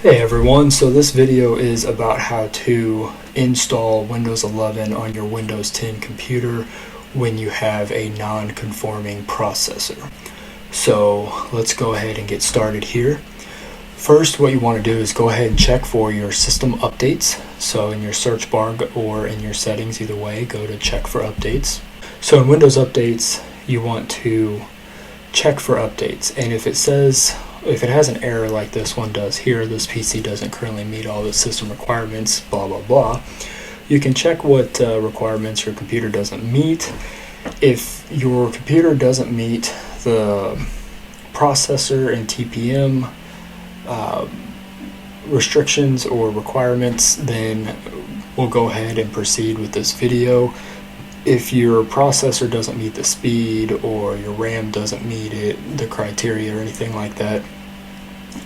Hey everyone, so this video is about how to install Windows 11 on your Windows 10 computer when you have a non-conforming processor. So let's go ahead and get started here. First, what you want to do is go ahead and check for your system updates. So in your search bar or in your settings, either way, go to check for updates. So in Windows updates, you want to check for updates, and if it has an error like this one does here, this PC doesn't currently meet all the system requirements, blah blah blah, you can check what requirements your computer doesn't meet. If your computer doesn't meet the processor and TPM restrictions or requirements, then we'll go ahead and proceed with this video. If your processor doesn't meet the speed or your RAM doesn't meet the criteria or anything like that,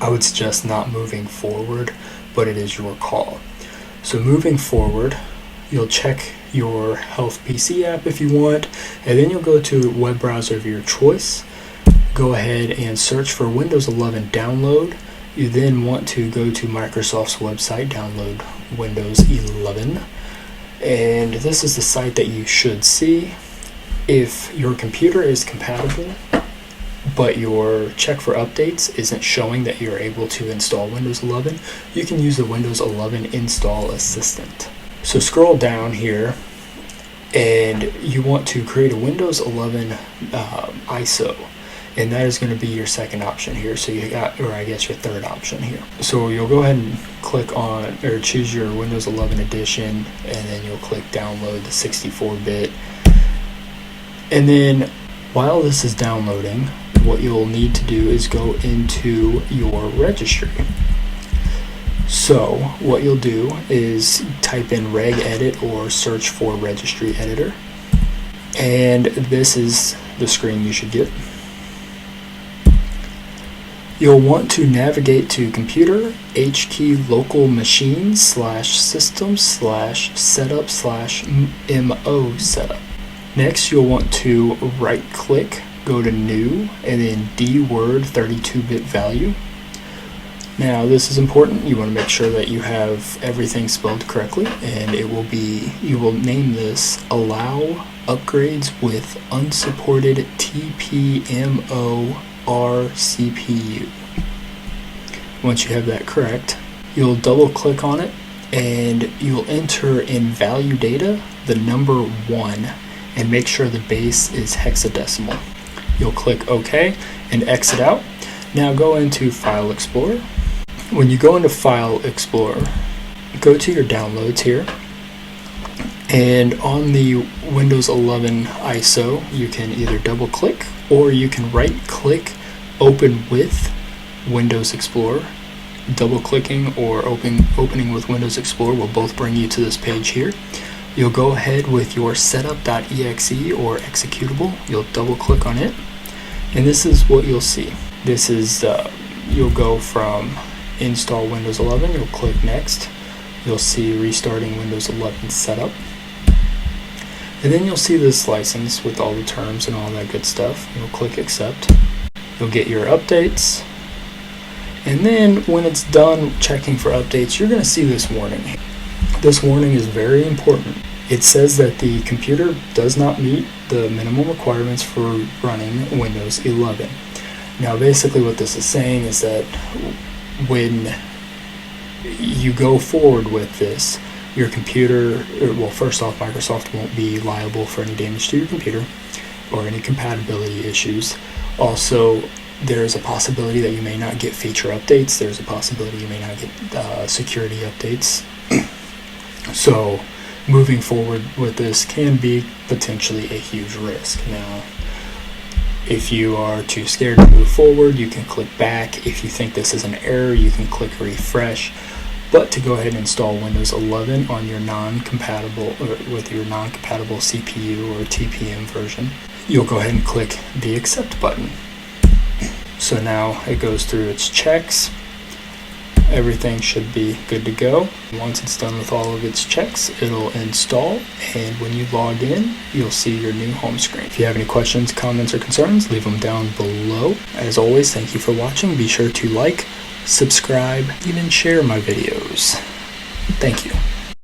I would suggest not moving forward, but it is your call. So moving forward, you'll check your Health PC app if you want, and then you'll go to a web browser of your choice. Go ahead and search for Windows 11 download. You then want to go to Microsoft's website, download Windows 11. And this is the site that you should see. If your computer is compatible, but your check for updates isn't showing that you're able to install Windows 11, you can use the Windows 11 Install Assistant. So scroll down here, and you want to create a Windows 11 ISO. And that is going to be your second option here. So you got, or I guess your third option here. So you'll go ahead and click on, or choose your Windows 11 edition, and then you'll click download the 64-bit. And then while this is downloading, what you'll need to do is go into your registry. So what you'll do is type in regedit or search for registry editor. And this is the screen you should get. You'll want to navigate to computer, HKey local machine /system /setup/mo setup. Next, you'll want to right click, go to new, and then dword 32-bit value. Now this is important. You want to make sure that you have everything spelled correctly, and you will name this allow upgrades with unsupported TPMO CPU. Once you have that correct, you'll double click on it, and you'll enter in value data the number 1 and make sure the base is hexadecimal. You'll click OK and exit out. Now go into File Explorer. When you go into File Explorer, go to your downloads here, and on the Windows 11 ISO, you can either double click or you can right click open with Windows Explorer. Double clicking or opening with Windows Explorer will both bring you to this page here. You'll go ahead with your setup.exe or executable. You'll double click on it, and this is what you'll see. This is you'll go from install Windows 11, you'll click next. You'll see restarting Windows 11 setup. And then you'll see this license with all the terms and all that good stuff. You'll click accept. You'll get your updates. And then when it's done checking for updates, you're going to see this warning. This warning is very important. It says that the computer does not meet the minimum requirements for running Windows 11. Now basically what this is saying is that when you go forward with this, your computer, well, first off, Microsoft won't be liable for any damage to your computer or any compatibility issues. Also, there's a possibility that you may not get feature updates. There's a possibility you may not get security updates. So moving forward with this can be potentially a huge risk. Now, if you are too scared to move forward, you can click back. If you think this is an error, you can click refresh. But to go ahead and install Windows 11 on your with your non-compatible CPU or TPM version, you'll go ahead and click the accept button. So now it goes through its checks. Everything should be good to go. Once it's done with all of its checks, it'll install, and when you log in, you'll see your new home screen. If you have any questions, comments, or concerns, leave them down below. As always, thank you for watching. Be sure to like, subscribe, even share my videos. Thank you.